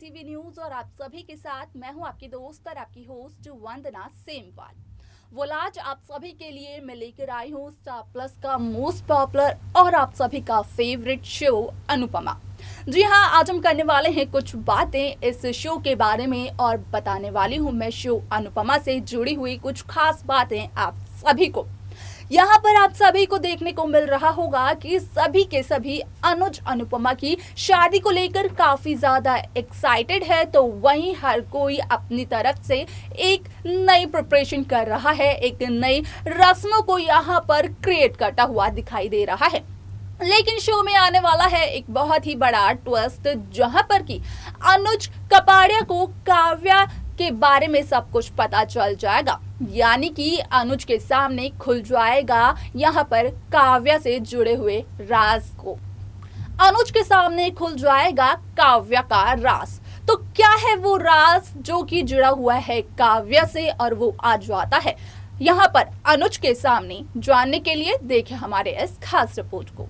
TV news और आप सभी के साथ मैं हूं आपकी दोस्त और आपकी होस्ट वंदना सेमवाल। वो आज आप सभी के लिए मैं लेकर आई हूं स्टार प्लस का मोस्ट पॉपुलर और आप सभी का फेवरेट शो अनुपमा। जी हाँ, आज हम करने वाले हैं कुछ बातें इस शो के बारे में और बताने वाली हूँ मैं शो अनुपमा से जुड़ी हुई कुछ खास बातें आप सभी को। यहाँ पर आप सभी को देखने को मिल रहा होगा कि सभी के सभी अनुज अनुपमा की शादी को लेकर काफी ज्यादा एक्साइटेड है, तो वहीं हर कोई अपनी तरफ से एक नई प्रिपरेशन कर रहा है, एक नई रस्मों को यहाँ पर क्रिएट करता हुआ दिखाई दे रहा है। लेकिन शो में आने वाला है एक बहुत ही बड़ा ट्विस्ट, जहां पर कि अनुज कपाड़िया को काव्या के बारे में सब कुछ पता चल जाएगा, यानी कि अनुज के सामने खुल जाएगा यहाँ पर काव्या से जुड़े हुए राज को। अनुज के सामने खुल जाएगा काव्या का राज। तो क्या है वो राज जो कि जुड़ा हुआ है काव्या से और वो आ जाता है यहाँ पर अनुज के सामने? जानने के लिए देखें हमारे इस खास रिपोर्ट को।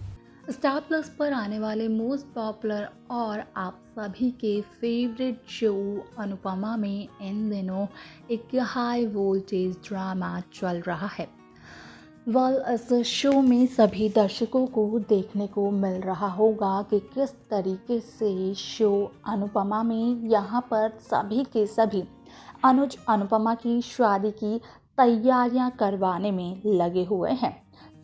स्टार प्लस पर आने वाले मोस्ट पॉपुलर और आप सभी के फेवरेट शो अनुपमा में इन दिनों एक हाई वोल्टेज ड्रामा चल रहा है। इस शो में सभी दर्शकों को देखने को मिल रहा होगा कि किस तरीके से शो अनुपमा में यहाँ पर सभी के सभी अनुज अनुपमा की शादी की तैयारियां करवाने में लगे हुए हैं।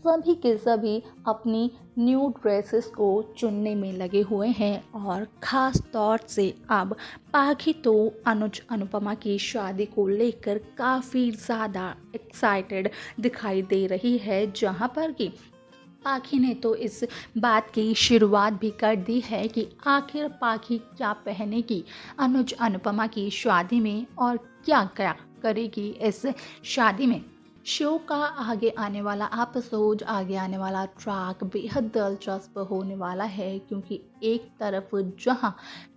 सभी के सभी अपनी न्यू ड्रेसेस को चुनने में लगे हुए हैं और ख़ास तौर से अब पाखी तो अनुज अनुपमा की शादी को लेकर काफ़ी ज़्यादा एक्साइटेड दिखाई दे रही है, जहां पर कि पाखी ने तो इस बात की शुरुआत भी कर दी है कि आखिर पाखी क्या पहनेगी अनुज अनुपमा की शादी में और क्या क्या करेगी इस शादी में। शो का आगे आने वाला एपिसोड, आगे आने वाला ट्रैक बेहद दिलचस्प होने वाला है, क्योंकि एक तरफ जहां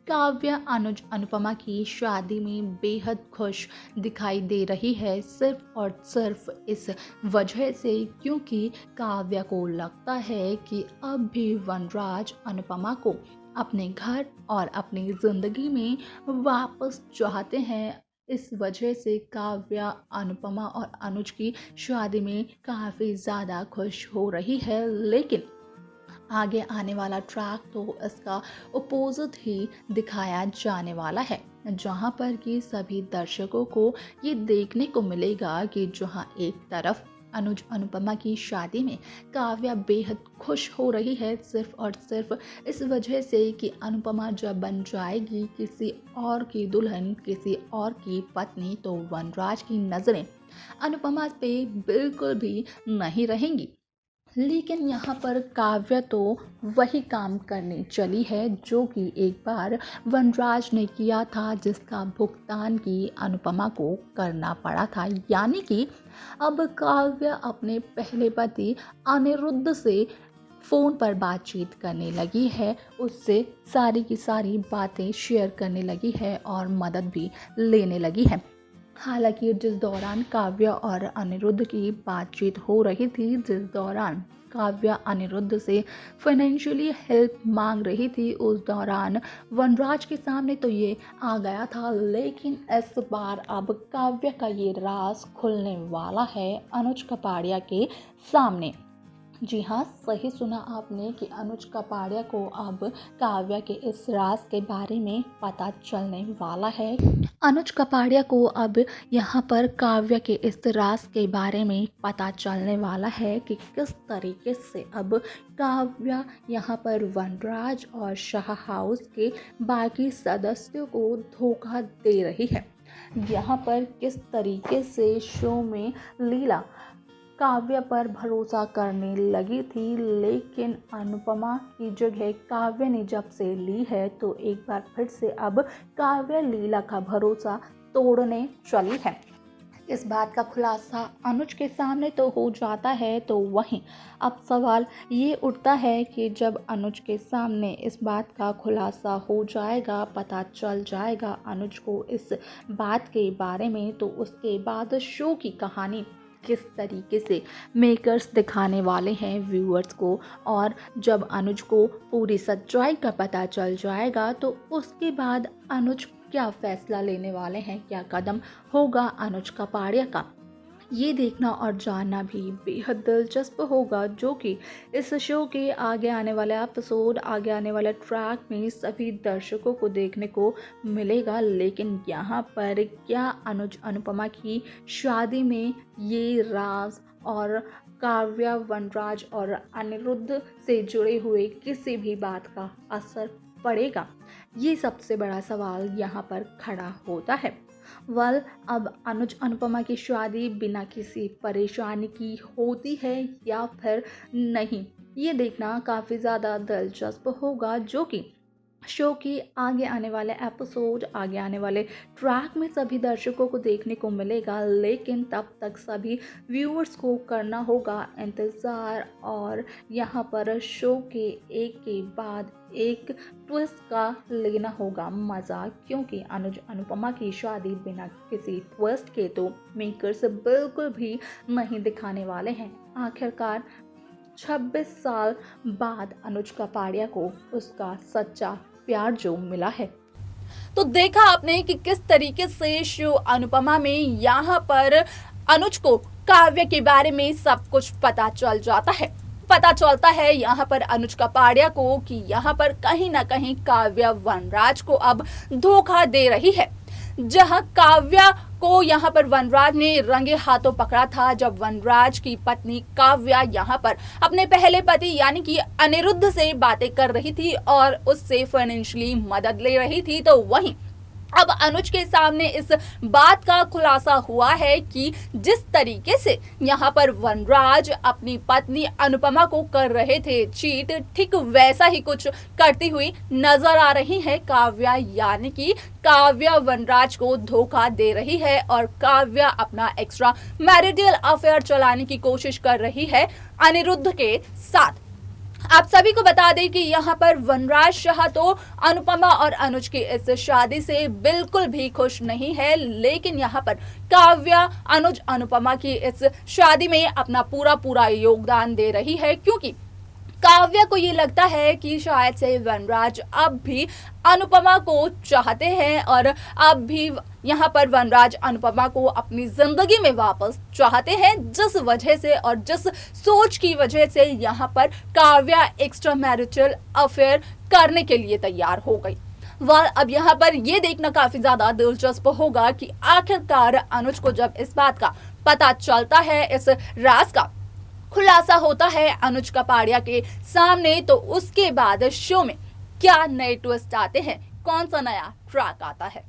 काव्या अनुज अनुपमा की शादी में बेहद खुश दिखाई दे रही है, सिर्फ और सिर्फ इस वजह से क्योंकि काव्या को लगता है कि अब भी वनराज अनुपमा को अपने घर और अपनी ज़िंदगी में वापस चाहते हैं। इस वजह से काव्या अनुपमा और अनुज की शादी में काफ़ी ज़्यादा खुश हो रही है, लेकिन आगे आने वाला ट्रैक तो इसका अपोजिट ही दिखाया जाने वाला है, जहां पर कि सभी दर्शकों को ये देखने को मिलेगा कि जहां एक तरफ अनुज अनुपमा की शादी में काव्या बेहद खुश हो रही है, सिर्फ और सिर्फ इस वजह से कि अनुपमा जब बन जाएगी किसी और की दुल्हन, किसी और की पत्नी, तो वनराज की नज़रें अनुपमा पे बिल्कुल भी नहीं रहेंगी। लेकिन यहाँ पर काव्या तो वही काम करने चली है जो कि एक बार वनराज ने किया था, जिसका भुगतान की अनुपमा को करना पड़ा था, यानी कि अब काव्या अपने पहले पति अनिरुद्ध से फ़ोन पर बातचीत करने लगी है, उससे सारी की सारी बातें शेयर करने लगी है और मदद भी लेने लगी है। हालांकि जिस दौरान काव्या और अनिरुद्ध की बातचीत हो रही थी, जिस दौरान काव्या अनिरुद्ध से फाइनेंशियली हेल्प मांग रही थी, उस दौरान वनराज के सामने तो ये आ गया था, लेकिन इस बार अब काव्या का ये राज खुलने वाला है अनुज कपाड़िया के सामने। जी हाँ, सही सुना आपने कि अनुज कपाड़िया को अब काव्या के इस राज के बारे में पता चलने वाला है। अनुज कपाड़िया को अब यहाँ पर काव्या के इस राज के बारे में पता चलने वाला है कि किस तरीके से अब काव्या यहाँ पर वनराज और शाह हाउस के बाकी सदस्यों को धोखा दे रही है। यहाँ पर किस तरीके से शो में लीला काव्या पर भरोसा करने लगी थी, लेकिन अनुपमा की जगह काव्या ने जब से ली है तो एक बार फिर से अब काव्या लीला का भरोसा तोड़ने चली है। इस बात का खुलासा अनुज के सामने तो हो जाता है, तो वहीं अब सवाल ये उठता है कि जब अनुज के सामने इस बात का खुलासा हो जाएगा, पता चल जाएगा अनुज को इस बात के बारे में, तो उसके बाद शो की कहानी किस तरीके से मेकर्स दिखाने वाले हैं व्यूअर्स को, और जब अनुज को पूरी सच्चाई का पता चल जाएगा तो उसके बाद अनुज क्या फैसला लेने वाले हैं, क्या कदम होगा अनुज कपाड़िया का, ये देखना और जानना भी बेहद दिलचस्प होगा, जो कि इस शो के आगे आने वाले एपिसोड, आगे आने वाले ट्रैक में सभी दर्शकों को देखने को मिलेगा। लेकिन यहाँ पर क्या अनुज अनुपमा की शादी में ये राज और काव्या, वनराज और अनिरुद्ध से जुड़े हुए किसी भी बात का असर पड़ेगा, ये सबसे बड़ा सवाल यहाँ पर खड़ा होता है। अब अनुज अनुपमा की शादी बिना किसी परेशानी की होती है या फिर नहीं, ये देखना काफ़ी ज़्यादा दिलचस्प होगा, जो कि शो की आगे आने वाले एपिसोड, आगे आने वाले ट्रैक में सभी दर्शकों को देखने को मिलेगा। लेकिन तब तक सभी व्यूअर्स को करना होगा इंतज़ार, और यहाँ पर शो के एक के बाद एक ट्विस्ट का लेना होगा मज़ा, क्योंकि अनुज अनुपमा की शादी बिना किसी ट्विस्ट के तो मेकर्स बिल्कुल भी नहीं दिखाने वाले हैं। आखिरकार 26 साल बाद अनुज कपाड़िया को उसका सच्चा प्यार जो मिला है। तो देखा आपने कि किस तरीके से शो अनुपमा में यहाँ पर अनुज को काव्य के बारे में सब कुछ पता चल जाता है। पता चलता है यहाँ पर अनुज कपाड़िया को कि यहाँ पर कहीं ना कहीं काव्या वनराज को अब धोखा दे रही है। जहां काव्या को यहाँ पर वनराज ने रंगे हाथों पकड़ा था, जब वनराज की पत्नी काव्या यहाँ पर अपने पहले पति यानी कि अनिरुद्ध से बातें कर रही थी और उससे फाइनेंशियली मदद ले रही थी, तो वहीं अब अनुज के सामने इस बात का खुलासा हुआ है कि जिस तरीके से यहाँ पर वनराज अपनी पत्नी अनुपमा को कर रहे थे चीट, ठीक वैसा ही कुछ करती हुई नजर आ रही है काव्या, यानी कि काव्या वनराज को धोखा दे रही है और काव्या अपना एक्स्ट्रा मैरिटल अफेयर चलाने की कोशिश कर रही है अनिरुद्ध के साथ। आप सभी को बता दें कि यहाँ पर वनराज शाह तो अनुपमा और अनुज की इस शादी से बिल्कुल भी खुश नहीं है, लेकिन यहाँ पर काव्या अनुज अनुपमा की इस शादी में अपना पूरा योगदान दे रही है, क्योंकि काव्या को ये लगता है कि शायद से वनराज अब भी अनुपमा को चाहते हैं और अब भी यहाँ पर वनराज अनुपमा को अपनी जिंदगी में वापस चाहते हैं, जिस वजह से और जिस सोच की वजह से यहाँ पर काव्या एक्स्ट्रा मैरिटल अफेयर करने के लिए तैयार हो गई। अब यहाँ पर ये देखना काफी ज्यादा दिलचस्प होगा कि आखिरकार अनुज को जब इस बात का पता चलता है, इस राज का खुलासा होता है अनुज कपाड़िया के सामने, तो उसके बाद शो में क्या नए ट्विस्ट आते हैं, कौन सा नया ट्रैक आता है।